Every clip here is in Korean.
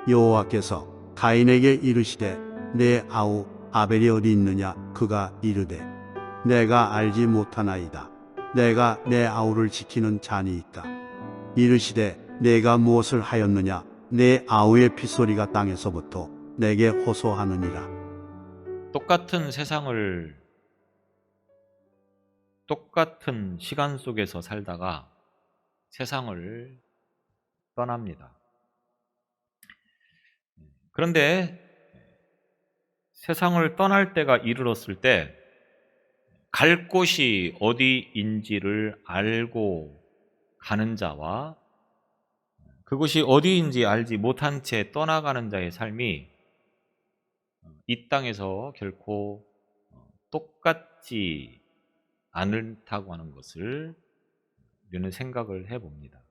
여호와께서 가인에게 이르시되 내 아우 아벨이 어디 있느냐? 그가 이르되 내가 알지 못하나이다. 내가 내 아우를 지키는 잔이 있다. 이르시되 내가 무엇을 하였느냐? 내 아우의 핏소리가 땅에서부터 내게 호소하느니라. 똑같은 세상을 똑같은 시간 속에서 살다가 세상을 떠납니다. 그런데 세상을 떠날 때가 이르렀을 때 갈 곳이 어디인지를 알고 가는 자와 그곳이 어디인지 알지 못한 채 떠나가는 자의 삶이 이 땅에서 결코 똑같지 않다고 하는 것을 우리는 생각을 해봅니다.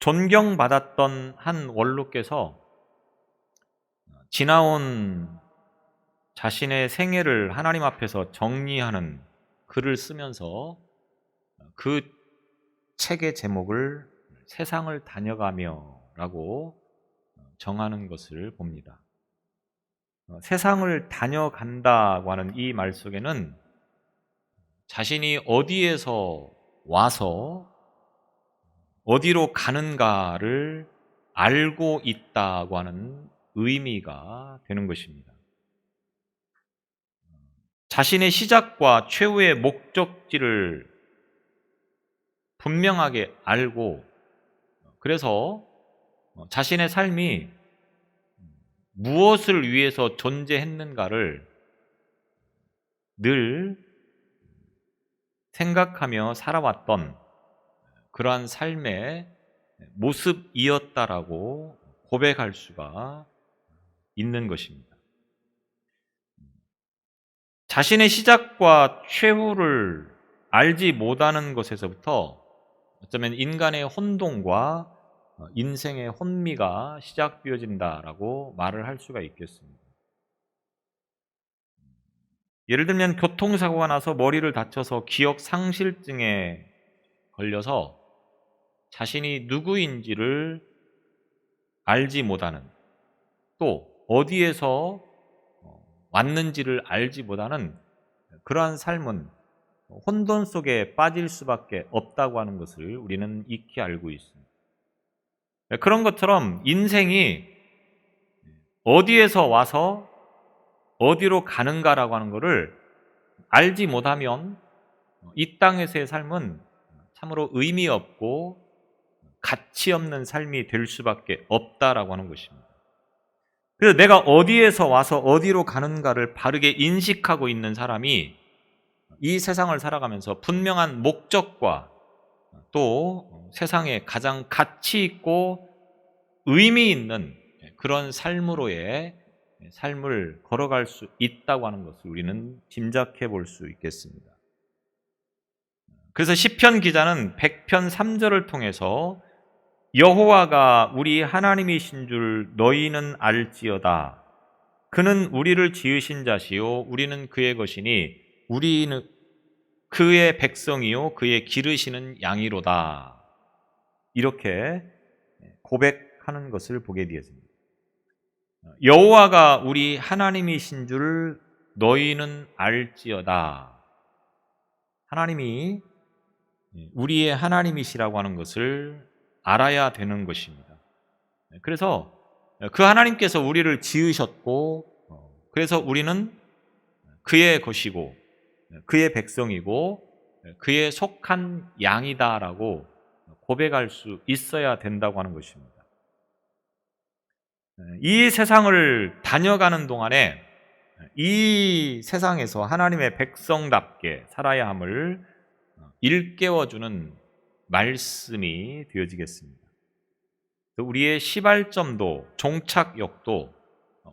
존경받았던 한 원로께서 지나온 자신의 생애를 하나님 앞에서 정리하는 글을 쓰면서 그 책의 제목을 세상을 다녀가며 라고 정하는 것을 봅니다. 세상을 다녀간다고 하는 이 말 속에는 자신이 어디에서 와서 어디로 가는가를 알고 있다고 하는 의미가 되는 것입니다. 자신의 시작과 최후의 목적지를 분명하게 알고 그래서 자신의 삶이 무엇을 위해서 존재했는가를 늘 생각하며 살아왔던 그러한 삶의 모습이었다라고 고백할 수가 있는 것입니다. 자신의 시작과 최후를 알지 못하는 것에서부터 어쩌면 인간의 혼돈과 인생의 혼미가 시작되어진다라고 말을 할 수가 있겠습니다. 예를 들면 교통사고가 나서 머리를 다쳐서 기억 상실증에 걸려서 자신이 누구인지를 알지 못하는 또 어디에서 왔는지를 알지 못하는 그러한 삶은 혼돈 속에 빠질 수밖에 없다고 하는 것을 우리는 익히 알고 있습니다. 그런 것처럼 인생이 어디에서 와서 어디로 가는가라고 하는 것을 알지 못하면 이 땅에서의 삶은 참으로 의미 없고 가치 없는 삶이 될 수밖에 없다라고 하는 것입니다. 그래서 내가 어디에서 와서 어디로 가는가를 바르게 인식하고 있는 사람이 이 세상을 살아가면서 분명한 목적과 또 세상에 가장 가치 있고 의미 있는 그런 삶으로의 삶을 걸어갈 수 있다고 하는 것을 우리는 짐작해 볼 수 있겠습니다. 그래서 시편 기자는 100편 3절을 통해서 여호와가 우리 하나님이신 줄 너희는 알지어다. 그는 우리를 지으신 자시요 우리는 그의 것이니 우리는 그의 백성이요 그의 기르시는 양이로다. 이렇게 고백하는 것을 보게 되었습니다. 여호와가 우리 하나님이신 줄 너희는 알지어다. 하나님이 우리의 하나님이시라고 하는 것을 알아야 되는 것입니다. 그래서 그 하나님께서 우리를 지으셨고 그래서 우리는 그의 것이고 그의 백성이고 그의 속한 양이다라고 고백할 수 있어야 된다고 하는 것입니다. 이 세상을 다녀가는 동안에 이 세상에서 하나님의 백성답게 살아야 함을 일깨워주는 말씀이 되어지겠습니다. 우리의 시발점도 종착역도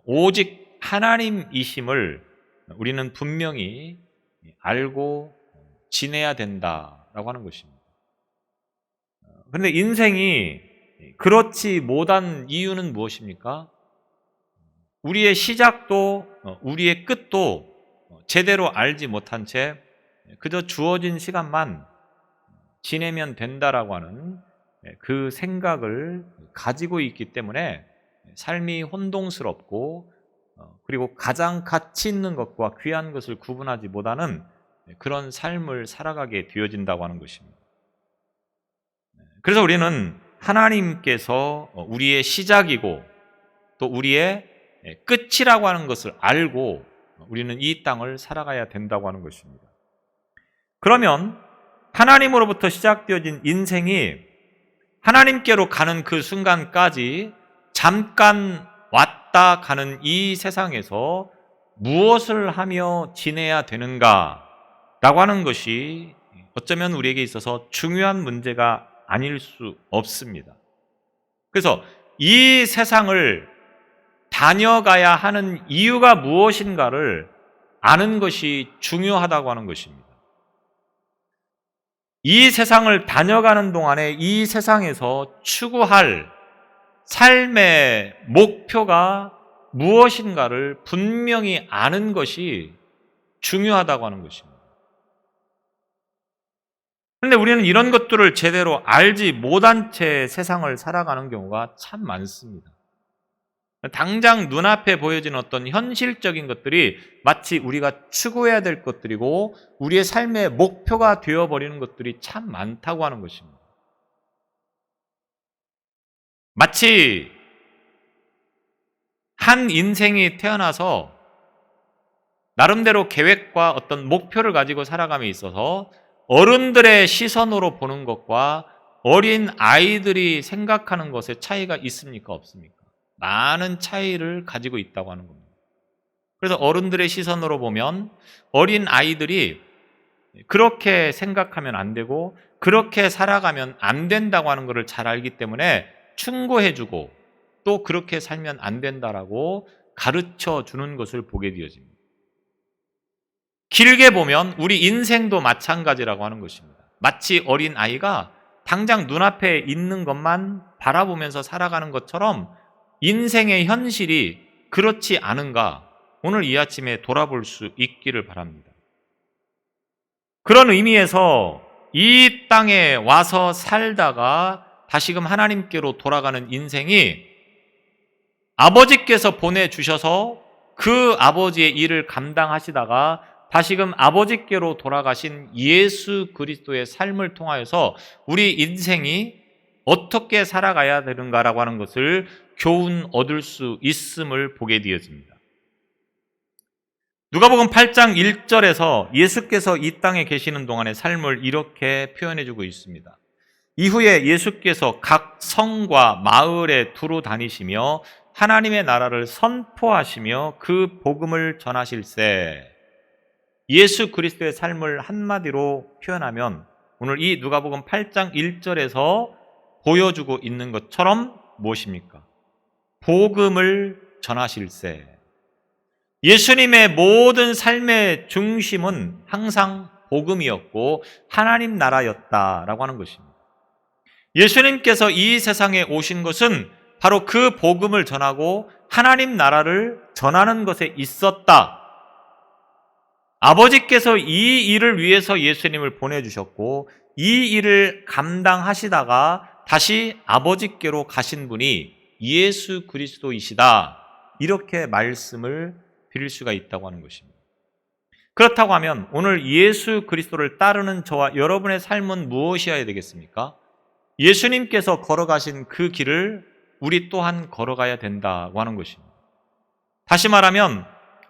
오직 하나님이심을 우리는 분명히 알고 지내야 된다라고 하는 것입니다. 그런데 인생이 그렇지 못한 이유는 무엇입니까? 우리의 시작도 우리의 끝도 제대로 알지 못한 채 그저 주어진 시간만 지내면 된다라고 하는 그 생각을 가지고 있기 때문에 삶이 혼동스럽고 그리고 가장 가치 있는 것과 귀한 것을 구분하지 못하는 그런 삶을 살아가게 되어진다고 하는 것입니다. 그래서 우리는 하나님께서 우리의 시작이고 또 우리의 끝이라고 하는 것을 알고 우리는 이 땅을 살아가야 된다고 하는 것입니다. 그러면 하나님으로부터 시작되어진 인생이 하나님께로 가는 그 순간까지 잠깐 왔다 가는 이 세상에서 무엇을 하며 지내야 되는가라고 하는 것이 어쩌면 우리에게 있어서 중요한 문제가 아닐 수 없습니다. 그래서 이 세상을 다녀가야 하는 이유가 무엇인가를 아는 것이 중요하다고 하는 것입니다. 이 세상을 다녀가는 동안에 이 세상에서 추구할 삶의 목표가 무엇인가를 분명히 아는 것이 중요하다고 하는 것입니다. 그런데 우리는 이런 것들을 제대로 알지 못한 채 세상을 살아가는 경우가 참 많습니다. 당장 눈앞에 보여지는 어떤 현실적인 것들이 마치 우리가 추구해야 될 것들이고 우리의 삶의 목표가 되어버리는 것들이 참 많다고 하는 것입니다. 마치 한 인생이 태어나서 나름대로 계획과 어떤 목표를 가지고 살아감에 있어서 어른들의 시선으로 보는 것과 어린 아이들이 생각하는 것에 차이가 있습니까? 없습니까? 많은 차이를 가지고 있다고 하는 겁니다. 그래서 어른들의 시선으로 보면 어린 아이들이 그렇게 생각하면 안 되고 그렇게 살아가면 안 된다고 하는 것을 잘 알기 때문에 충고해주고 또 그렇게 살면 안 된다라고 가르쳐 주는 것을 보게 되어집니다. 길게 보면 우리 인생도 마찬가지라고 하는 것입니다. 마치 어린 아이가 당장 눈앞에 있는 것만 바라보면서 살아가는 것처럼 인생의 현실이 그렇지 않은가 오늘 이 아침에 돌아볼 수 있기를 바랍니다. 그런 의미에서 이 땅에 와서 살다가 다시금 하나님께로 돌아가는 인생이 아버지께서 보내주셔서 그 아버지의 일을 감당하시다가 다시금 아버지께로 돌아가신 예수 그리스도의 삶을 통하여서 우리 인생이 어떻게 살아가야 되는가라고 하는 것을 교훈 얻을 수 있음을 보게 되어집니다. 누가복음 8장 1절에서 예수께서 이 땅에 계시는 동안의 삶을 이렇게 표현해주고 있습니다. 이후에 예수께서 각 성과 마을에 두루 다니시며 하나님의 나라를 선포하시며 그 복음을 전하실세. 예수 그리스도의 삶을 한마디로 표현하면 오늘 이 누가복음 8장 1절에서 보여주고 있는 것처럼 무엇입니까? 복음을 전하실세. 예수님의 모든 삶의 중심은 항상 복음이었고 하나님 나라였다라고 하는 것입니다. 예수님께서 이 세상에 오신 것은 바로 그 복음을 전하고 하나님 나라를 전하는 것에 있었다. 아버지께서 이 일을 위해서 예수님을 보내주셨고 이 일을 감당하시다가 다시 아버지께로 가신 분이 예수 그리스도이시다. 이렇게 말씀을 드릴 수가 있다고 하는 것입니다. 그렇다고 하면 오늘 예수 그리스도를 따르는 저와 여러분의 삶은 무엇이어야 되겠습니까? 예수님께서 걸어가신 그 길을 우리 또한 걸어가야 된다고 하는 것입니다. 다시 말하면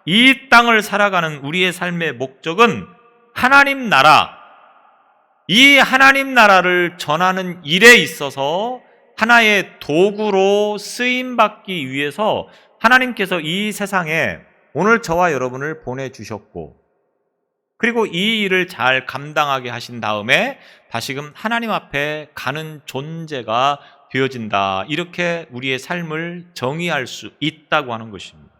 이 땅을 살아가는 우리의 삶의 목적은 하나님 나라, 이 하나님 나라를 전하는 일에 있어서 하나의 도구로 쓰임받기 위해서 하나님께서 이 세상에 오늘 저와 여러분을 보내주셨고 그리고 이 일을 잘 감당하게 하신 다음에 다시금 하나님 앞에 가는 존재가 되어진다. 이렇게 우리의 삶을 정의할 수 있다고 하는 것입니다.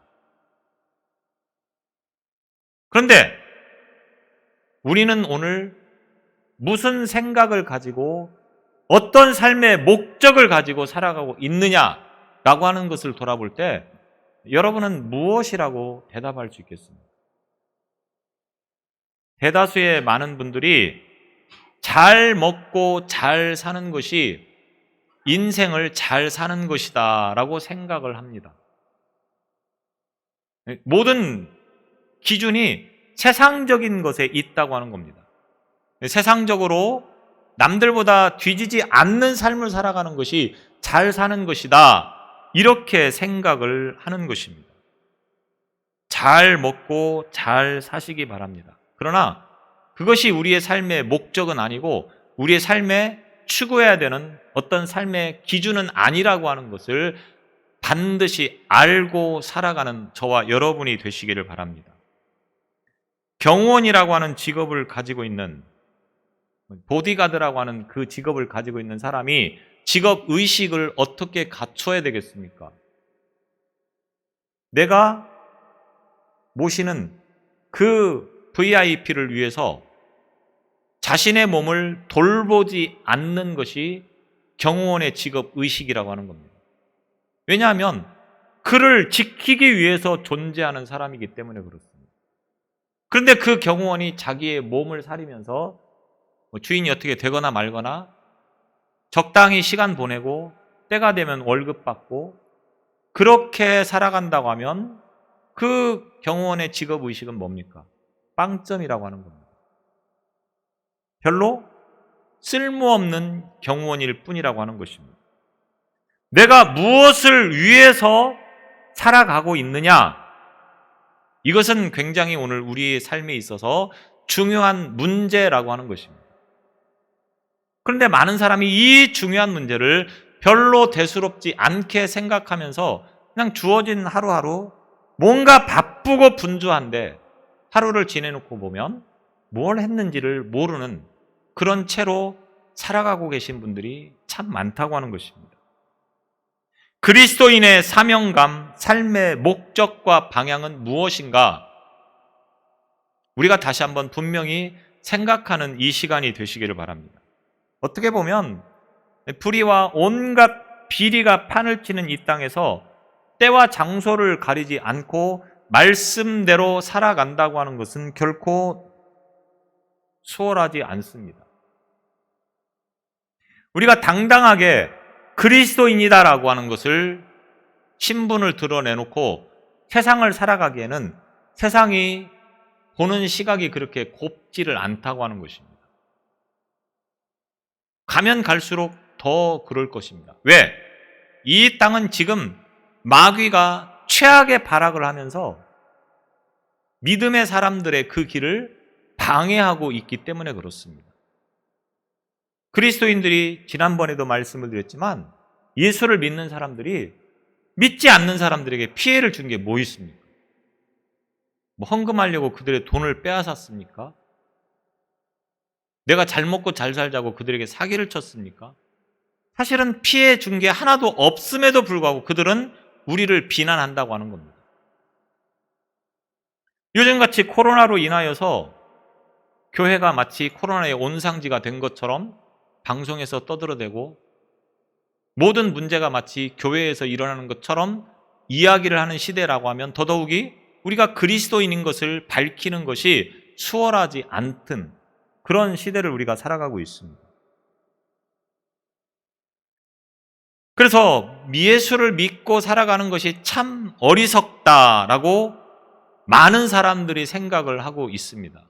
그런데 우리는 오늘 무슨 생각을 가지고 어떤 삶의 목적을 가지고 살아가고 있느냐라고 하는 것을 돌아볼 때 여러분은 무엇이라고 대답할 수 있겠습니까? 대다수의 많은 분들이 잘 먹고 잘 사는 것이 인생을 잘 사는 것이다 라고 생각을 합니다. 모든 기준이 세상적인 것에 있다고 하는 겁니다. 세상적으로 남들보다 뒤지지 않는 삶을 살아가는 것이 잘 사는 것이다, 이렇게 생각을 하는 것입니다. 잘 먹고 잘 사시기 바랍니다. 그러나 그것이 우리의 삶의 목적은 아니고 우리의 삶에 추구해야 되는 어떤 삶의 기준은 아니라고 하는 것을 반드시 알고 살아가는 저와 여러분이 되시기를 바랍니다. 경호원이라고 하는 직업을 가지고 있는, 보디가드라고 하는 그 직업을 가지고 있는 사람이 직업 의식을 어떻게 갖춰야 되겠습니까? 내가 모시는 그 VIP를 위해서 자신의 몸을 돌보지 않는 것이 경호원의 직업 의식이라고 하는 겁니다. 왜냐하면 그를 지키기 위해서 존재하는 사람이기 때문에 그렇습니다. 그런데 그 경호원이 자기의 몸을 사리면서 주인이 어떻게 되거나 말거나 적당히 시간 보내고 때가 되면 월급 받고 그렇게 살아간다고 하면 그 경호원의 직업 의식은 뭡니까? 빵점이라고 하는 겁니다. 별로 쓸모없는 경호원일 뿐이라고 하는 것입니다. 내가 무엇을 위해서 살아가고 있느냐? 이것은 굉장히 오늘 우리의 삶에 있어서 중요한 문제라고 하는 것입니다. 그런데 많은 사람이 이 중요한 문제를 별로 대수롭지 않게 생각하면서 그냥 주어진 하루하루 뭔가 바쁘고 분주한데 하루를 지내놓고 보면 뭘 했는지를 모르는 그런 채로 살아가고 계신 분들이 참 많다고 하는 것입니다. 그리스도인의 사명감, 삶의 목적과 방향은 무엇인가? 우리가 다시 한번 분명히 생각하는 이 시간이 되시기를 바랍니다. 어떻게 보면 불의와 온갖 비리가 판을 치는 이 땅에서 때와 장소를 가리지 않고 말씀대로 살아간다고 하는 것은 결코 수월하지 않습니다. 우리가 당당하게 그리스도인이다라고 하는 것을 신분을 드러내놓고 세상을 살아가기에는 세상이 보는 시각이 그렇게 곱지를 않다고 하는 것입니다. 가면 갈수록 더 그럴 것입니다. 왜? 이 땅은 지금 마귀가 최악의 발악을 하면서 믿음의 사람들의 그 길을 방해하고 있기 때문에 그렇습니다. 그리스도인들이 지난번에도 말씀을 드렸지만 예수를 믿는 사람들이 믿지 않는 사람들에게 피해를 준 게 뭐 있습니까? 뭐 헌금하려고 그들의 돈을 빼앗았습니까? 내가 잘 먹고 잘 살자고 그들에게 사기를 쳤습니까? 사실은 피해 준 게 하나도 없음에도 불구하고 그들은 우리를 비난한다고 하는 겁니다. 요즘같이 코로나로 인하여서 교회가 마치 코로나의 온상지가 된 것처럼 방송에서 떠들어대고 모든 문제가 마치 교회에서 일어나는 것처럼 이야기를 하는 시대라고 하면 더더욱이 우리가 그리스도인인 것을 밝히는 것이 수월하지 않던 그런 시대를 우리가 살아가고 있습니다. 그래서 예수를 믿고 살아가는 것이 참 어리석다라고 많은 사람들이 생각을 하고 있습니다.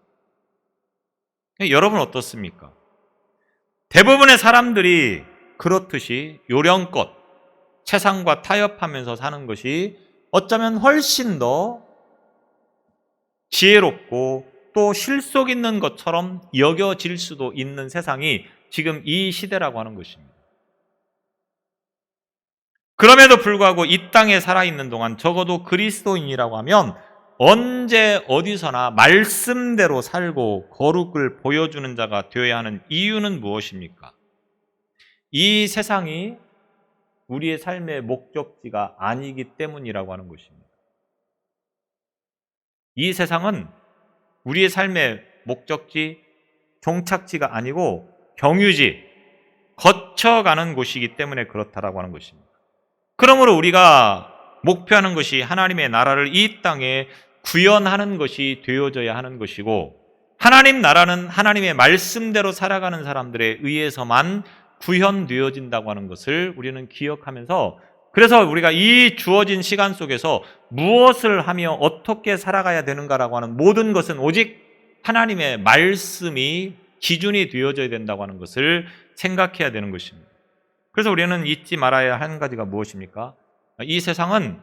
여러분 어떻습니까? 대부분의 사람들이 그렇듯이 요령껏 세상과 타협하면서 사는 것이 어쩌면 훨씬 더 지혜롭고 또 실속 있는 것처럼 여겨질 수도 있는 세상이 지금 이 시대라고 하는 것입니다. 그럼에도 불구하고 이 땅에 살아있는 동안 적어도 그리스도인이라고 하면 언제 어디서나 말씀대로 살고 거룩을 보여주는 자가 되어야 하는 이유는 무엇입니까? 이 세상이 우리의 삶의 목적지가 아니기 때문이라고 하는 것입니다. 이 세상은 우리의 삶의 목적지, 종착지가 아니고 경유지, 거쳐가는 곳이기 때문에 그렇다라고 하는 것입니다. 그러므로 우리가 목표하는 것이 하나님의 나라를 이 땅에 구현하는 것이 되어져야 하는 것이고 하나님 나라는 하나님의 말씀대로 살아가는 사람들에 의해서만 구현되어진다고 하는 것을 우리는 기억하면서, 그래서 우리가 이 주어진 시간 속에서 무엇을 하며 어떻게 살아가야 되는가라고 하는 모든 것은 오직 하나님의 말씀이 기준이 되어져야 된다고 하는 것을 생각해야 되는 것입니다. 그래서 우리는 잊지 말아야 하는 가지가 무엇입니까? 이 세상은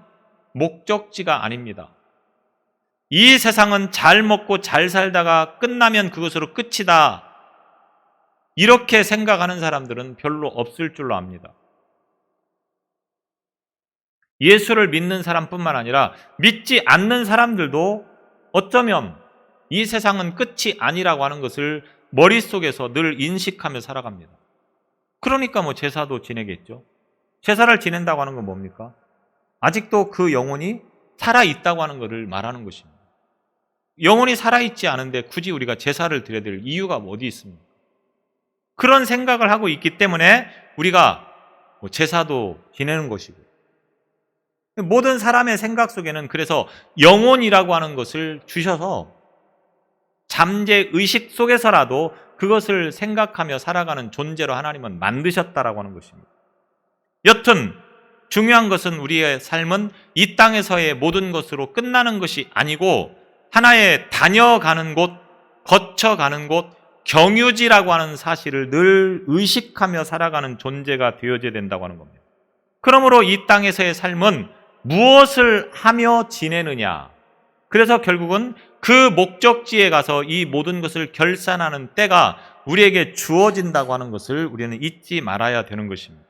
목적지가 아닙니다. 이 세상은 잘 먹고 잘 살다가 끝나면 그것으로 끝이다, 이렇게 생각하는 사람들은 별로 없을 줄로 압니다. 예수를 믿는 사람뿐만 아니라 믿지 않는 사람들도 어쩌면 이 세상은 끝이 아니라고 하는 것을 머릿속에서 늘 인식하며 살아갑니다. 그러니까 제사도 지내겠죠. 제사를 지낸다고 하는 건 뭡니까? 아직도 그 영혼이 살아있다고 하는 것을 말하는 것입니다. 영혼이 살아있지 않은데 굳이 우리가 제사를 드려야 될 이유가 어디 있습니까? 그런 생각을 하고 있기 때문에 우리가 제사도 지내는 것이고, 모든 사람의 생각 속에는 그래서 영혼이라고 하는 것을 주셔서 잠재의식 속에서라도 그것을 생각하며 살아가는 존재로 하나님은 만드셨다라고 하는 것입니다. 여튼 중요한 것은 우리의 삶은 이 땅에서의 모든 것으로 끝나는 것이 아니고 하나의 다녀가는 곳, 거쳐가는 곳, 경유지라고 하는 사실을 늘 의식하며 살아가는 존재가 되어져야 된다고 하는 겁니다. 그러므로 이 땅에서의 삶은 무엇을 하며 지내느냐, 그래서 결국은 그 목적지에 가서 이 모든 것을 결산하는 때가 우리에게 주어진다고 하는 것을 우리는 잊지 말아야 되는 것입니다.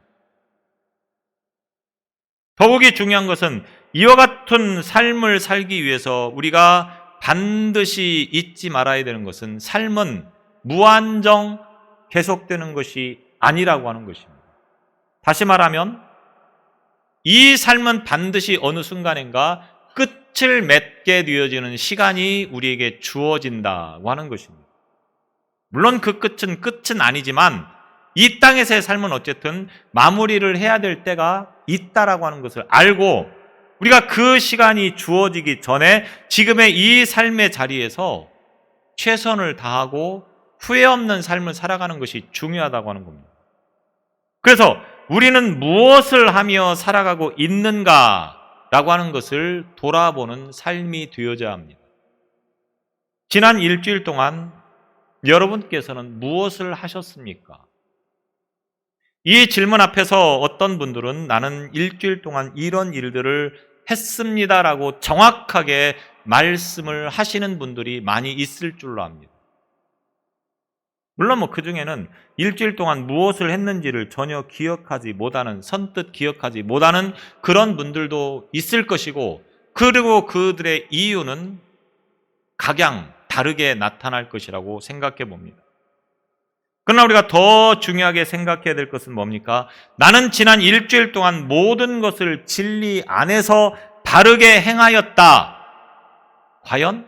더욱이 중요한 것은 이와 같은 삶을 살기 위해서 우리가 반드시 잊지 말아야 되는 것은 삶은 무한정 계속되는 것이 아니라고 하는 것입니다. 다시 말하면 이 삶은 반드시 어느 순간인가 끝을 맺게 되어지는 시간이 우리에게 주어진다고 하는 것입니다. 물론 그 끝은 아니지만 이 땅에서의 삶은 어쨌든 마무리를 해야 될 때가 있다라고 하는 것을 알고 우리가 그 시간이 주어지기 전에 지금의 이 삶의 자리에서 최선을 다하고 후회 없는 삶을 살아가는 것이 중요하다고 하는 겁니다. 그래서 우리는 무엇을 하며 살아가고 있는가라고 하는 것을 돌아보는 삶이 되어져야 합니다. 지난 일주일 동안 여러분께서는 무엇을 하셨습니까? 이 질문 앞에서 어떤 분들은 나는 일주일 동안 이런 일들을 했습니다라고 정확하게 말씀을 하시는 분들이 많이 있을 줄로 압니다. 물론 그 중에는 일주일 동안 무엇을 했는지를 전혀 기억하지 못하는, 선뜻 기억하지 못하는 그런 분들도 있을 것이고, 그리고 그들의 이유는 각양 다르게 나타날 것이라고 생각해 봅니다. 그러나 우리가 더 중요하게 생각해야 될 것은 뭡니까? 나는 지난 일주일 동안 모든 것을 진리 안에서 바르게 행하였다. 과연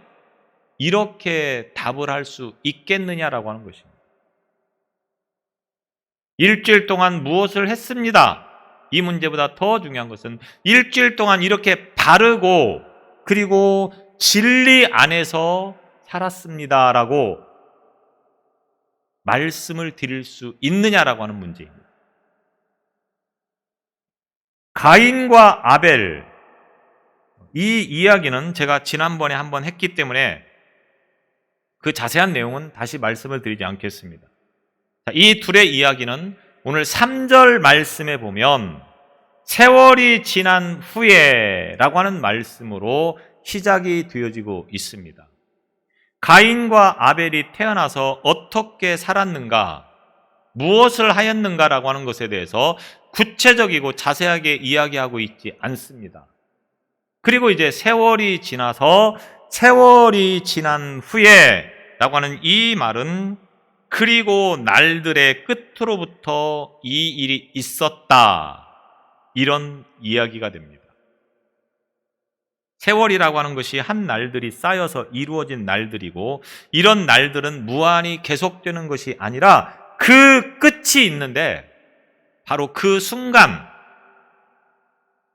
이렇게 답을 할 수 있겠느냐라고 하는 것입니다. 일주일 동안 무엇을 했습니다. 이 문제보다 더 중요한 것은 일주일 동안 이렇게 바르고 그리고 진리 안에서 살았습니다라고 말씀을 드릴 수 있느냐라고 하는 문제입니다. 가인과 아벨, 이 이야기는 제가 지난번에 한번 했기 때문에 그 자세한 내용은 다시 말씀을 드리지 않겠습니다. 이 둘의 이야기는 오늘 3절 말씀에 보면 세월이 지난 후에 라고 하는 말씀으로 시작이 되어지고 있습니다. 가인과 아벨이 태어나서 어떻게 살았는가, 무엇을 하였는가라고 하는 것에 대해서 구체적이고 자세하게 이야기하고 있지 않습니다. 그리고 이제 세월이 지나서 세월이 지난 후에 라고 하는 이 말은 그리고 날들의 끝으로부터 이 일이 있었다, 이런 이야기가 됩니다. 세월이라고 하는 것이 한 날들이 쌓여서 이루어진 날들이고, 이런 날들은 무한히 계속되는 것이 아니라 그 끝이 있는데 바로 그 순간,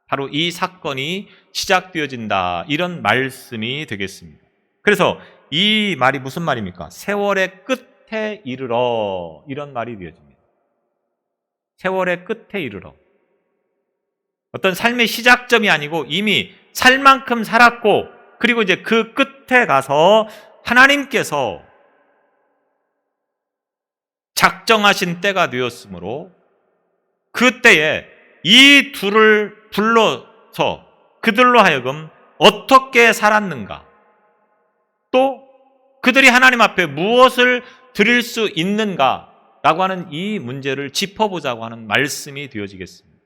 바로 이 사건이 시작되어진다, 이런 말씀이 되겠습니다. 그래서 이 말이 무슨 말입니까? 세월의 끝에 이르러, 이런 말이 되어집니다. 세월의 끝에 이르러 어떤 삶의 시작점이 아니고 이미 살 만큼 살았고 그리고 이제 그 끝에 가서 하나님께서 작정하신 때가 되었으므로 그때에 이 둘을 불러서 그들로 하여금 어떻게 살았는가, 또 그들이 하나님 앞에 무엇을 드릴 수 있는가라고 하는 이 문제를 짚어보자고 하는 말씀이 되어지겠습니다.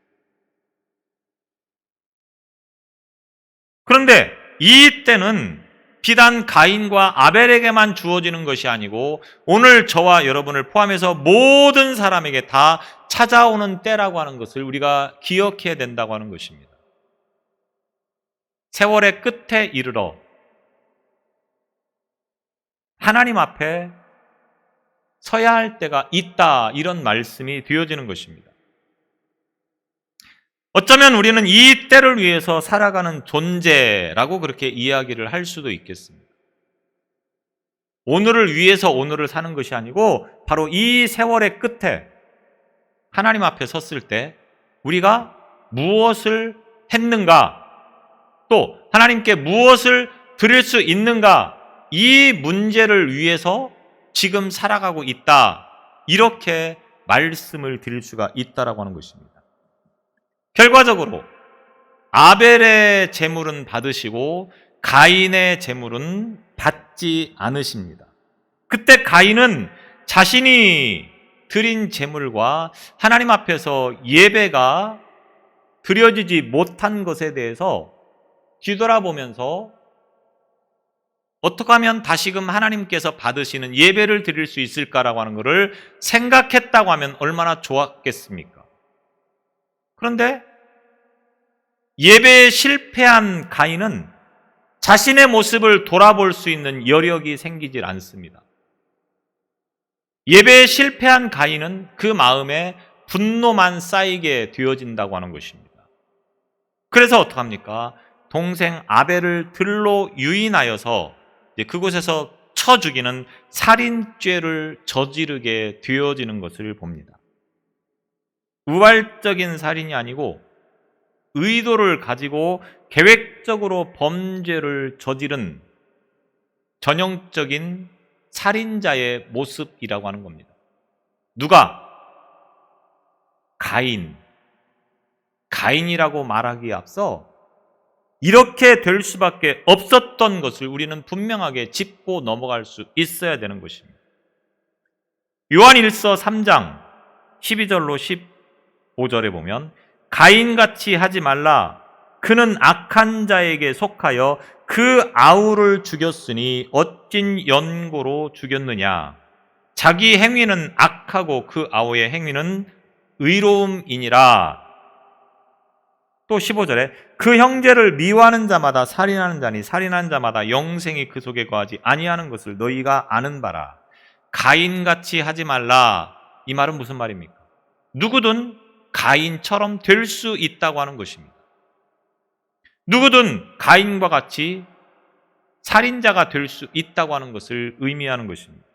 그런데 이 때는 비단 가인과 아벨에게만 주어지는 것이 아니고 오늘 저와 여러분을 포함해서 모든 사람에게 다 찾아오는 때라고 하는 것을 우리가 기억해야 된다고 하는 것입니다. 세월의 끝에 이르러 하나님 앞에 서야 할 때가 있다, 이런 말씀이 되어지는 것입니다. 어쩌면 우리는 이 때를 위해서 살아가는 존재라고 그렇게 이야기를 할 수도 있겠습니다. 오늘을 위해서 오늘을 사는 것이 아니고 바로 이 세월의 끝에 하나님 앞에 섰을 때 우리가 무엇을 했는가, 또 하나님께 무엇을 드릴 수 있는가, 이 문제를 위해서 지금 살아가고 있다, 이렇게 말씀을 드릴 수가 있다라고 하는 것입니다. 결과적으로 아벨의 제물은 받으시고 가인의 제물은 받지 않으십니다. 그때 가인은 자신이 드린 제물과 하나님 앞에서 예배가 드려지지 못한 것에 대해서 뒤돌아보면서 어떻게 하면 다시금 하나님께서 받으시는 예배를 드릴 수 있을까라고 하는 것을 생각했다고 하면 얼마나 좋았겠습니까? 그런데 예배에 실패한 가인은 자신의 모습을 돌아볼 수 있는 여력이 생기질 않습니다. 예배에 실패한 가인은 그 마음에 분노만 쌓이게 되어진다고 하는 것입니다. 그래서 어떡합니까? 동생 아벨을 들로 유인하여서 그곳에서 쳐 죽이는 살인죄를 저지르게 되어지는 것을 봅니다. 우발적인 살인이 아니고 의도를 가지고 계획적으로 범죄를 저지른 전형적인 살인자의 모습이라고 하는 겁니다. 누가? 가인이라고 말하기에 앞서 이렇게 될 수밖에 없었던 것을 우리는 분명하게 짚고 넘어갈 수 있어야 되는 것입니다. 요한일서 3장 12절로 15절에 보면 가인같이 하지 말라. 그는 악한 자에게 속하여 그 아우를 죽였으니 어찐 연고로 죽였느냐. 자기 행위는 악하고 그 아우의 행위는 의로움이니라. 또 15절에 그 형제를 미워하는 자마다 살인하는 자니 살인하는 자마다 영생이 그 속에 거하지 아니하는 것을 너희가 아는 바라. 가인같이 하지 말라. 이 말은 무슨 말입니까? 누구든 가인처럼 될 수 있다고 하는 것입니다. 누구든 가인과 같이 살인자가 될 수 있다고 하는 것을 의미하는 것입니다.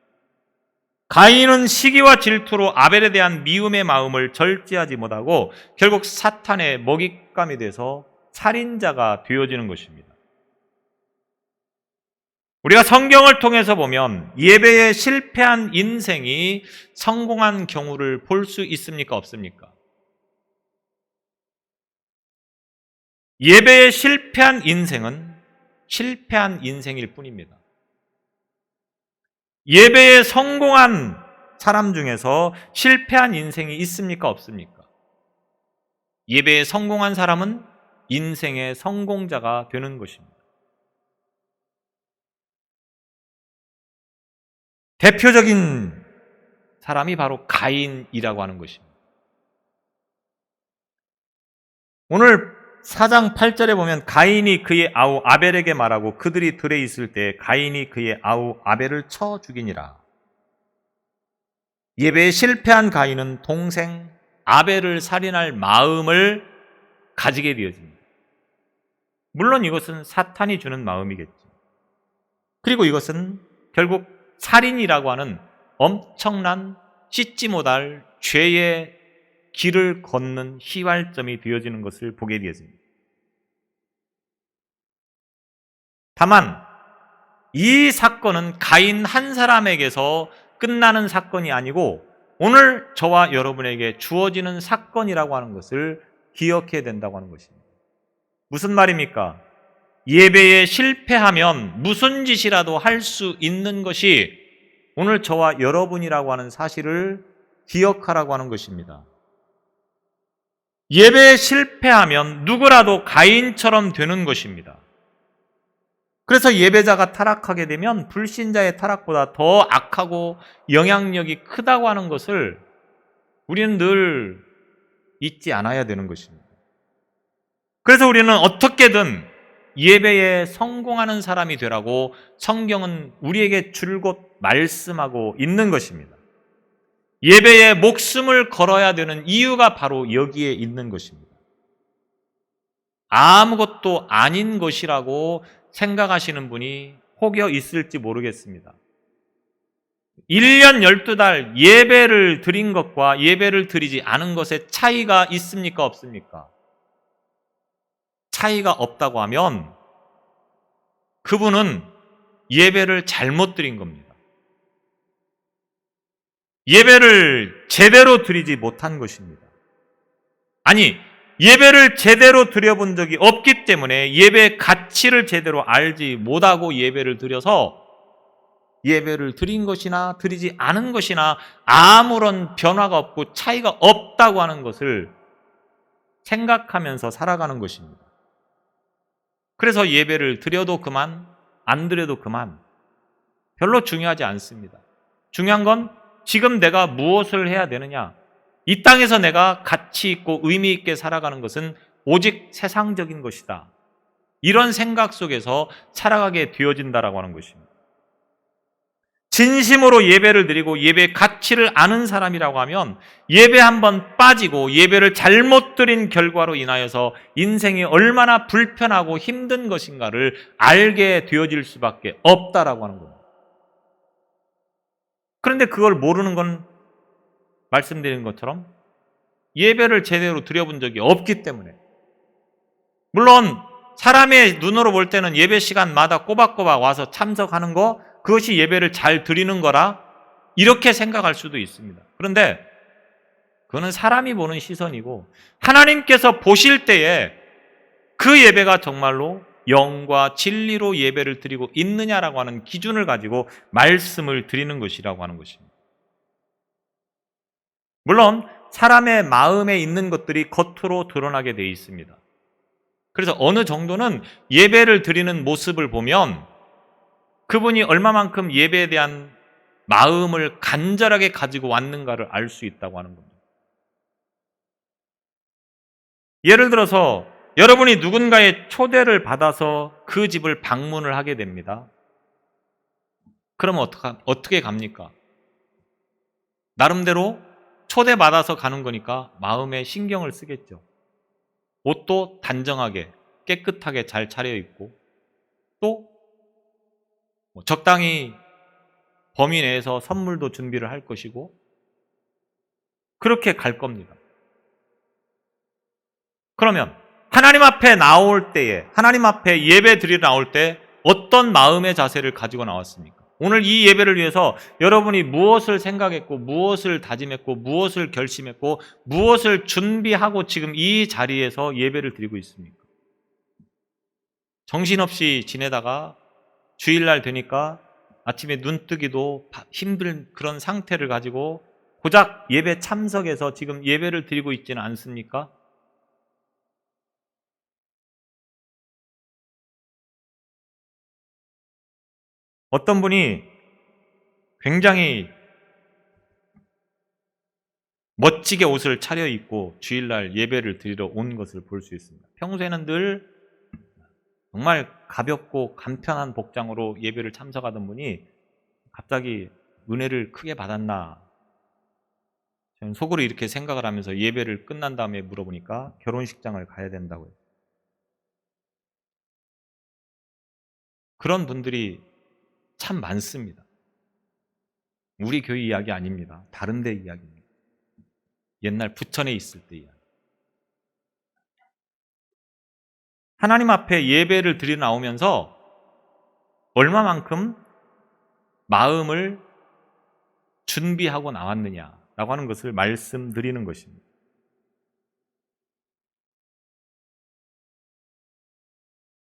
가인은 시기와 질투로 아벨에 대한 미움의 마음을 절제하지 못하고 결국 사탄의 먹잇감이 돼서 살인자가 되어지는 것입니다. 우리가 성경을 통해서 보면 예배에 실패한 인생이 성공한 경우를 볼 수 있습니까? 없습니까? 예배에 실패한 인생은 실패한 인생일 뿐입니다. 예배에 성공한 사람 중에서 실패한 인생이 있습니까? 없습니까? 예배에 성공한 사람은 인생의 성공자가 되는 것입니다. 대표적인 사람이 바로 가인이라고 하는 것입니다. 오늘 4장 8절에 보면 가인이 그의 아우 아벨에게 말하고 그들이 들에 있을 때 가인이 그의 아우 아벨을 쳐 죽이니라. 예배에 실패한 가인은 동생 아벨을 살인할 마음을 가지게 되어집니다. 물론 이것은 사탄이 주는 마음이겠죠. 그리고 이것은 결국 살인이라고 하는 엄청난 씻지 못할 죄의 길을 걷는 시발점이 되어지는 것을 보게 되었습니다. 다만 이 사건은 가인 한 사람에게서 끝나는 사건이 아니고 오늘 저와 여러분에게 주어지는 사건이라고 하는 것을 기억해야 된다고 하는 것입니다. 무슨 말입니까? 예배에 실패하면 무슨 짓이라도 할 수 있는 것이 오늘 저와 여러분이라고 하는 사실을 기억하라고 하는 것입니다. 예배에 실패하면 누구라도 가인처럼 되는 것입니다. 그래서 예배자가 타락하게 되면 불신자의 타락보다 더 악하고 영향력이 크다고 하는 것을 우리는 늘 잊지 않아야 되는 것입니다. 그래서 우리는 어떻게든 예배에 성공하는 사람이 되라고 성경은 우리에게 줄곧 말씀하고 있는 것입니다. 예배에 목숨을 걸어야 되는 이유가 바로 여기에 있는 것입니다. 아무것도 아닌 것이라고 생각하시는 분이 혹여 있을지 모르겠습니다. 1년 12달 예배를 드린 것과 예배를 드리지 않은 것에 차이가 있습니까? 없습니까? 차이가 없다고 하면 그분은 예배를 잘못 드린 겁니다. 예배를 제대로 드리지 못한 것입니다. 아니, 예배를 제대로 드려본 적이 없기 때문에 예배의 가치를 제대로 알지 못하고 예배를 드려서 예배를 드린 것이나 드리지 않은 것이나 아무런 변화가 없고 차이가 없다고 하는 것을 생각하면서 살아가는 것입니다. 그래서 예배를 드려도 그만, 안 드려도 그만, 별로 중요하지 않습니다. 중요한 건 지금 내가 무엇을 해야 되느냐, 이 땅에서 내가 가치 있고 의미 있게 살아가는 것은 오직 세상적인 것이다. 이런 생각 속에서 살아가게 되어진다라고 하는 것입니다. 진심으로 예배를 드리고 예배의 가치를 아는 사람이라고 하면 예배 한번 빠지고 예배를 잘못 드린 결과로 인하여서 인생이 얼마나 불편하고 힘든 것인가를 알게 되어질 수밖에 없다라고 하는 겁니다. 그런데 그걸 모르는 건 말씀드린 것처럼 예배를 제대로 드려본 적이 없기 때문에, 물론 사람의 눈으로 볼 때는 예배 시간마다 꼬박꼬박 와서 참석하는 거, 그것이 예배를 잘 드리는 거라 이렇게 생각할 수도 있습니다. 그런데 그거는 사람이 보는 시선이고 하나님께서 보실 때에 그 예배가 정말로 영과 진리로 예배를 드리고 있느냐라고 하는 기준을 가지고 말씀을 드리는 것이라고 하는 것입니다. 물론 사람의 마음에 있는 것들이 겉으로 드러나게 되어 있습니다. 그래서 어느 정도는 예배를 드리는 모습을 보면 그분이 얼마만큼 예배에 대한 마음을 간절하게 가지고 왔는가를 알 수 있다고 하는 겁니다. 예를 들어서 여러분이 누군가의 초대를 받아서 그 집을 방문을 하게 됩니다. 그러면 어떻게 갑니까? 나름대로 초대받아서 가는 거니까 마음에 신경을 쓰겠죠. 옷도 단정하게 깨끗하게 잘 차려입고 또 적당히 범위 내에서 선물도 준비를 할 것이고 그렇게 갈 겁니다. 그러면 하나님 앞에 나올 때에, 하나님 앞에 예배 드리러 나올 때 어떤 마음의 자세를 가지고 나왔습니까? 오늘 이 예배를 위해서 여러분이 무엇을 생각했고 무엇을 다짐했고 무엇을 결심했고 무엇을 준비하고 지금 이 자리에서 예배를 드리고 있습니까? 정신없이 지내다가 주일날 되니까 아침에 눈뜨기도 힘든 그런 상태를 가지고 고작 예배 참석해서 지금 예배를 드리고 있지는 않습니까? 어떤 분이 굉장히 멋지게 옷을 차려입고 주일날 예배를 드리러 온 것을 볼 수 있습니다. 평소에는 늘 정말 가볍고 간편한 복장으로 예배를 참석하던 분이 갑자기 은혜를 크게 받았나? 저는 속으로 이렇게 생각을 하면서 예배를 끝난 다음에 물어보니까 결혼식장을 가야 된다고요. 그런 분들이 참 많습니다. 우리 교회 이야기 아닙니다. 다른 데 이야기입니다. 옛날 부천에 있을 때 이야기. 하나님 앞에 예배를 드리러 나오면서 얼마만큼 마음을 준비하고 나왔느냐라고 하는 것을 말씀드리는 것입니다.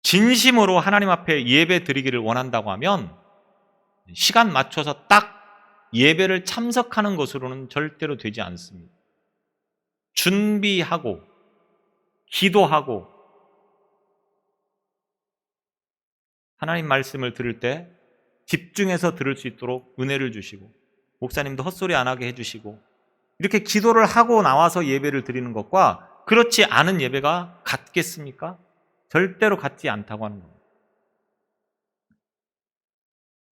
진심으로 하나님 앞에 예배 드리기를 원한다고 하면 시간 맞춰서 딱 예배를 참석하는 것으로는 절대로 되지 않습니다. 준비하고 기도하고 하나님 말씀을 들을 때 집중해서 들을 수 있도록 은혜를 주시고 목사님도 헛소리 안 하게 해주시고 이렇게 기도를 하고 나와서 예배를 드리는 것과 그렇지 않은 예배가 같겠습니까? 절대로 같지 않다고 하는 겁니다.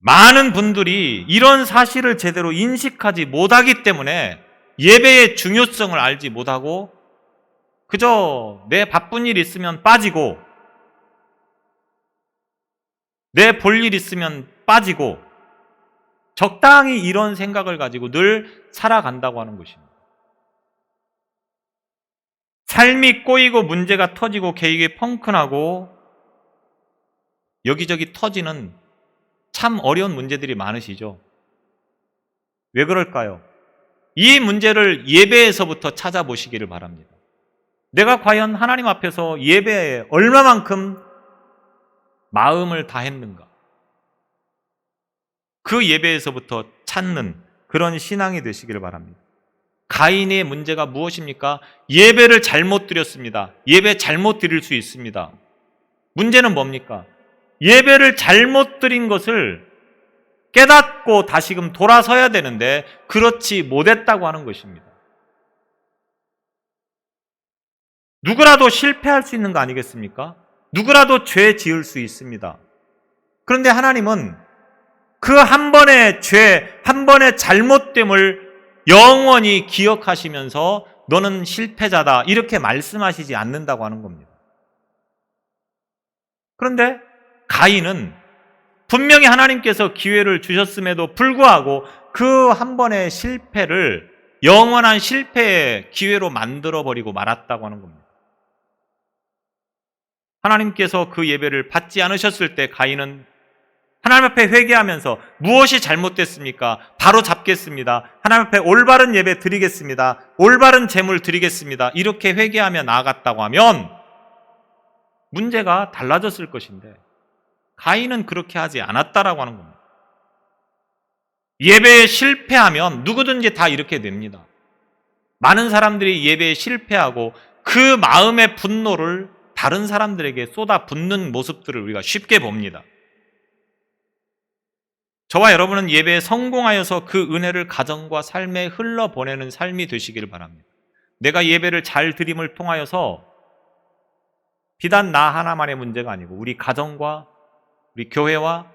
많은 분들이 이런 사실을 제대로 인식하지 못하기 때문에 예배의 중요성을 알지 못하고 그저 내 바쁜 일 있으면 빠지고 내 볼 일 있으면 빠지고 적당히 이런 생각을 가지고 늘 살아간다고 하는 것입니다. 삶이 꼬이고 문제가 터지고 계획이 펑크나고 여기저기 터지는 참 어려운 문제들이 많으시죠? 왜 그럴까요? 이 문제를 예배에서부터 찾아보시기를 바랍니다. 내가 과연 하나님 앞에서 예배에 얼마만큼 마음을 다했는가? 그 예배에서부터 찾는 그런 신앙이 되시기를 바랍니다. 가인의 문제가 무엇입니까? 예배를 잘못 드렸습니다. 예배 잘못 드릴 수 있습니다. 문제는 뭡니까? 예배를 잘못 드린 것을 깨닫고 다시금 돌아서야 되는데 그렇지 못했다고 하는 것입니다. 누구라도 실패할 수 있는 거 아니겠습니까? 누구라도 죄 지을 수 있습니다. 그런데 하나님은 그 한 번의 죄, 한 번의 잘못됨을 영원히 기억하시면서 너는 실패자다 이렇게 말씀하시지 않는다고 하는 겁니다. 그런데 가인은 분명히 하나님께서 기회를 주셨음에도 불구하고 그 한 번의 실패를 영원한 실패의 기회로 만들어버리고 말았다고 하는 겁니다. 하나님께서 그 예배를 받지 않으셨을 때 가인은 하나님 앞에 회개하면서 무엇이 잘못됐습니까? 바로 잡겠습니다. 하나님 앞에 올바른 예배 드리겠습니다. 올바른 제물 드리겠습니다. 이렇게 회개하며 나아갔다고 하면 문제가 달라졌을 것인데 가인은 그렇게 하지 않았다라고 하는 겁니다. 예배에 실패하면 누구든지 다 이렇게 됩니다. 많은 사람들이 예배에 실패하고 그 마음의 분노를 다른 사람들에게 쏟아붓는 모습들을 우리가 쉽게 봅니다. 저와 여러분은 예배에 성공하여서 그 은혜를 가정과 삶에 흘러보내는 삶이 되시기를 바랍니다. 내가 예배를 잘 드림을 통하여서 비단 나 하나만의 문제가 아니고 우리 가정과 우리 교회와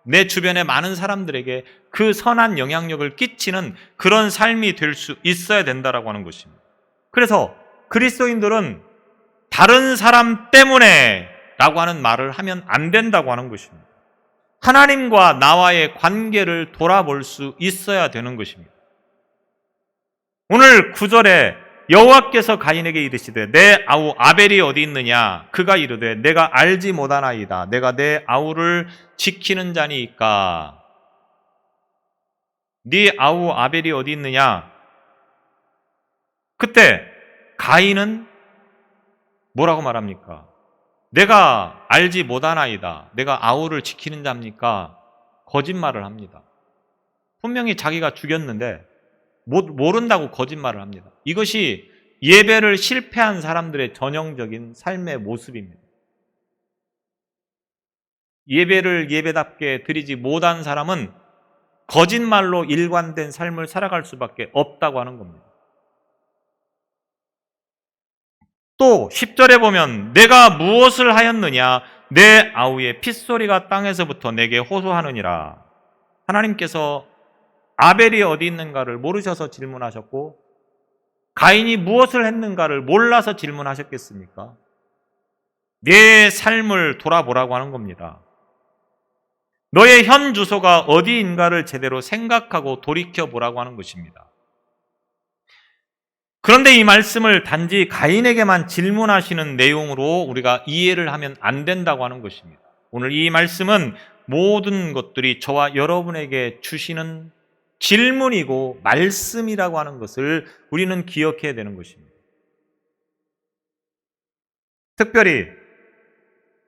내 주변의 많은 사람들에게 그 선한 영향력을 끼치는 그런 삶이 될 수 있어야 된다라고 하는 것입니다. 그래서 그리스도인들은 다른 사람 때문에 라고 하는 말을 하면 안 된다고 하는 것입니다. 하나님과 나와의 관계를 돌아볼 수 있어야 되는 것입니다. 오늘 9절에 여호와께서 가인에게 이르시되 내 아우 아벨이 어디 있느냐? 그가 이르되 내가 알지 못하나이다. 내가 내 아우를 지키는 자니까. 네 아우 아벨이 어디 있느냐? 그때 가인은 뭐라고 말합니까? 내가 알지 못하나이다. 내가 아우를 지키는 자입니까? 거짓말을 합니다. 분명히 자기가 죽였는데 모른다고 거짓말을 합니다. 이것이 예배를 실패한 사람들의 전형적인 삶의 모습입니다. 예배를 예배답게 드리지 못한 사람은 거짓말로 일관된 삶을 살아갈 수밖에 없다고 하는 겁니다. 또 10절에 보면 내가 무엇을 하였느냐? 내 아우의 핏소리가 땅에서부터 내게 호소하느니라. 하나님께서 아벨이 어디 있는가를 모르셔서 질문하셨고 가인이 무엇을 했는가를 몰라서 질문하셨겠습니까? 내 삶을 돌아보라고 하는 겁니다. 너의 현 주소가 어디인가를 제대로 생각하고 돌이켜보라고 하는 것입니다. 그런데 이 말씀을 단지 가인에게만 질문하시는 내용으로 우리가 이해를 하면 안 된다고 하는 것입니다. 오늘 이 말씀은 모든 것들이 저와 여러분에게 주시는 질문이고 말씀이라고 하는 것을 우리는 기억해야 되는 것입니다. 특별히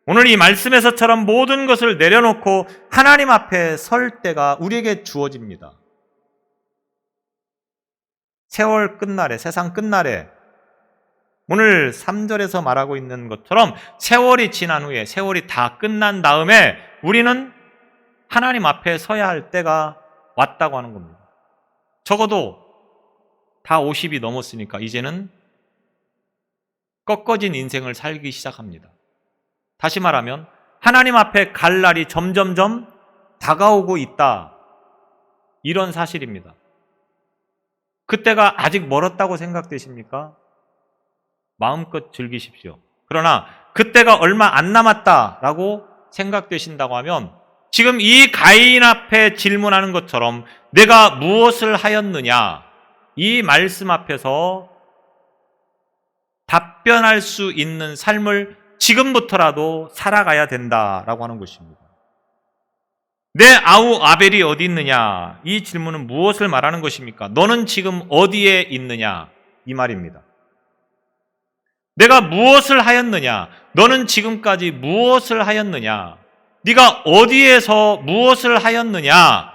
오늘 이 말씀에서처럼 모든 것을 내려놓고 하나님 앞에 설 때가 우리에게 주어집니다. 세월 끝날에, 세상 끝날에 오늘 3절에서 말하고 있는 것처럼 세월이 지난 후에, 세월이 다 끝난 다음에 우리는 하나님 앞에 서야 할 때가 왔다고 하는 겁니다. 적어도 다 50이 넘었으니까 이제는 꺾어진 인생을 살기 시작합니다. 다시 말하면 하나님 앞에 갈 날이 점점점 다가오고 있다. 이런 사실입니다. 그때가 아직 멀었다고 생각되십니까? 마음껏 즐기십시오. 그러나 그때가 얼마 안 남았다라고 생각되신다고 하면 지금 이 가인 앞에 질문하는 것처럼 내가 무엇을 하였느냐, 이 말씀 앞에서 답변할 수 있는 삶을 지금부터라도 살아가야 된다라고 하는 것입니다. 내 아우 아벨이 어디 있느냐? 이 질문은 무엇을 말하는 것입니까? 너는 지금 어디에 있느냐? 이 말입니다. 내가 무엇을 하였느냐? 너는 지금까지 무엇을 하였느냐? 네가 어디에서 무엇을 하였느냐?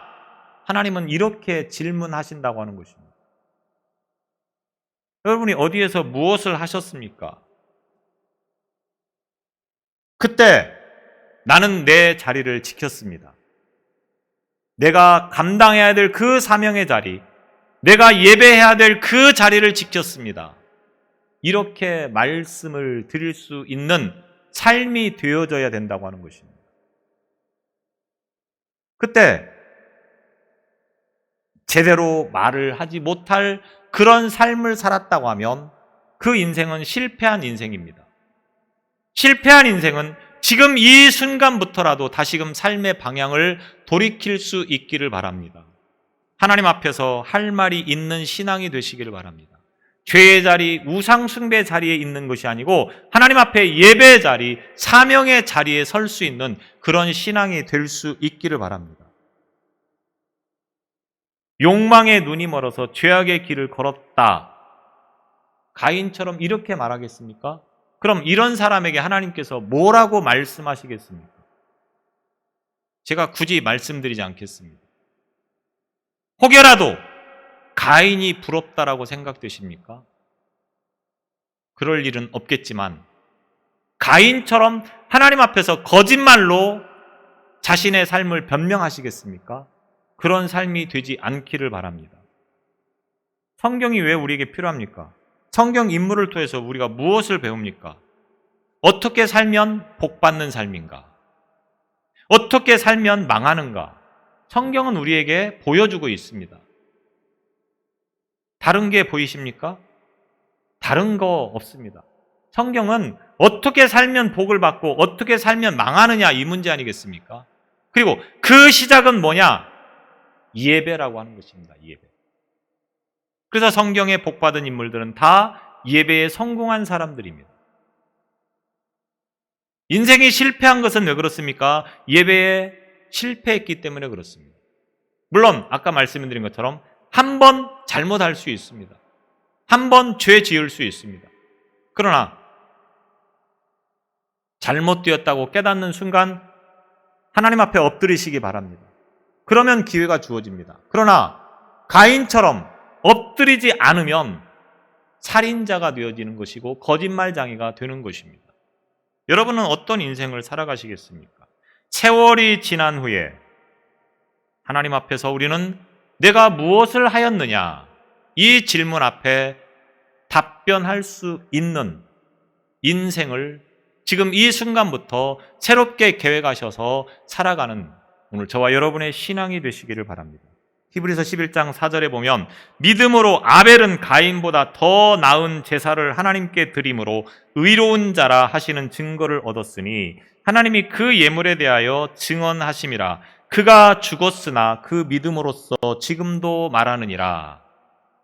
하나님은 이렇게 질문하신다고 하는 것입니다. 여러분이 어디에서 무엇을 하셨습니까? 그때 나는 내 자리를 지켰습니다. 내가 감당해야 될 그 사명의 자리, 내가 예배해야 될 그 자리를 지켰습니다. 이렇게 말씀을 드릴 수 있는 삶이 되어져야 된다고 하는 것입니다. 그때 제대로 말을 하지 못할 그런 삶을 살았다고 하면 그 인생은 실패한 인생입니다. 실패한 인생은 지금 이 순간부터라도 다시금 삶의 방향을 돌이킬 수 있기를 바랍니다. 하나님 앞에서 할 말이 있는 신앙이 되시기를 바랍니다. 죄의 자리, 우상 숭배 자리에 있는 것이 아니고 하나님 앞에 예배의 자리, 사명의 자리에 설 수 있는 그런 신앙이 될 수 있기를 바랍니다. 욕망의 눈이 멀어서 죄악의 길을 걸었다. 가인처럼 이렇게 말하겠습니까? 그럼 이런 사람에게 하나님께서 뭐라고 말씀하시겠습니까? 제가 굳이 말씀드리지 않겠습니다. 혹여라도 가인이 부럽다라고 생각되십니까? 그럴 일은 없겠지만 가인처럼 하나님 앞에서 거짓말로 자신의 삶을 변명하시겠습니까? 그런 삶이 되지 않기를 바랍니다. 성경이 왜 우리에게 필요합니까? 성경 인물을 통해서 우리가 무엇을 배웁니까? 어떻게 살면 복받는 삶인가? 어떻게 살면 망하는가? 성경은 우리에게 보여주고 있습니다. 다른 게 보이십니까? 다른 거 없습니다. 성경은 어떻게 살면 복을 받고 어떻게 살면 망하느냐 이 문제 아니겠습니까? 그리고 그 시작은 뭐냐? 예배라고 하는 것입니다. 예배. 그래서 성경에 복받은 인물들은 다 예배에 성공한 사람들입니다. 인생이 실패한 것은 왜 그렇습니까? 예배에 실패했기 때문에 그렇습니다. 물론 아까 말씀드린 것처럼 한 번 잘못할 수 있습니다. 한 번 죄 지을 수 있습니다. 그러나 잘못되었다고 깨닫는 순간 하나님 앞에 엎드리시기 바랍니다. 그러면 기회가 주어집니다. 그러나 가인처럼 엎드리지 않으면 살인자가 되어지는 것이고 거짓말장애가 되는 것입니다. 여러분은 어떤 인생을 살아가시겠습니까? 세월이 지난 후에 하나님 앞에서 우리는 내가 무엇을 하였느냐? 이 질문 앞에 답변할 수 있는 인생을 지금 이 순간부터 새롭게 계획하셔서 살아가는 오늘 저와 여러분의 신앙이 되시기를 바랍니다. 히브리서 11장 4절에 보면 믿음으로 아벨은 가인보다 더 나은 제사를 하나님께 드림으로 의로운 자라 하시는 증거를 얻었으니 하나님이 그 예물에 대하여 증언하심이라. 그가 죽었으나 그 믿음으로써 지금도 말하느니라.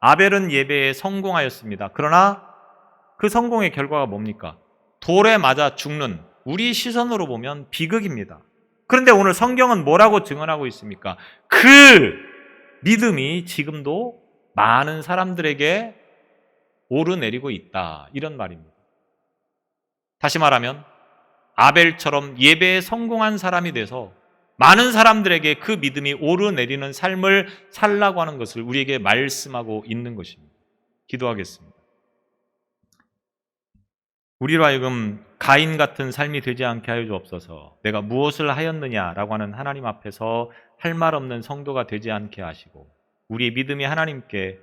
아벨은 예배에 성공하였습니다. 그러나 그 성공의 결과가 뭡니까? 돌에 맞아 죽는, 우리 시선으로 보면 비극입니다. 그런데 오늘 성경은 뭐라고 증언하고 있습니까? 그 믿음이 지금도 많은 사람들에게 오르내리고 있다, 이런 말입니다. 다시 말하면 아벨처럼 예배에 성공한 사람이 돼서 많은 사람들에게 그 믿음이 오르내리는 삶을 살라고 하는 것을 우리에게 말씀하고 있는 것입니다. 기도하겠습니다. 우리로 하여금 가인 같은 삶이 되지 않게 하여 주옵소서. 내가 무엇을 하였느냐라고 하는 하나님 앞에서 할 말 없는 성도가 되지 않게 하시고, 우리의 믿음이 하나님께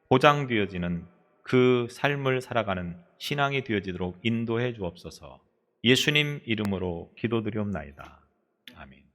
보장되어지는 그 삶을 살아가는 신앙이 되어지도록 인도해 주옵소서. 예수님 이름으로 기도드리옵나이다. 아멘.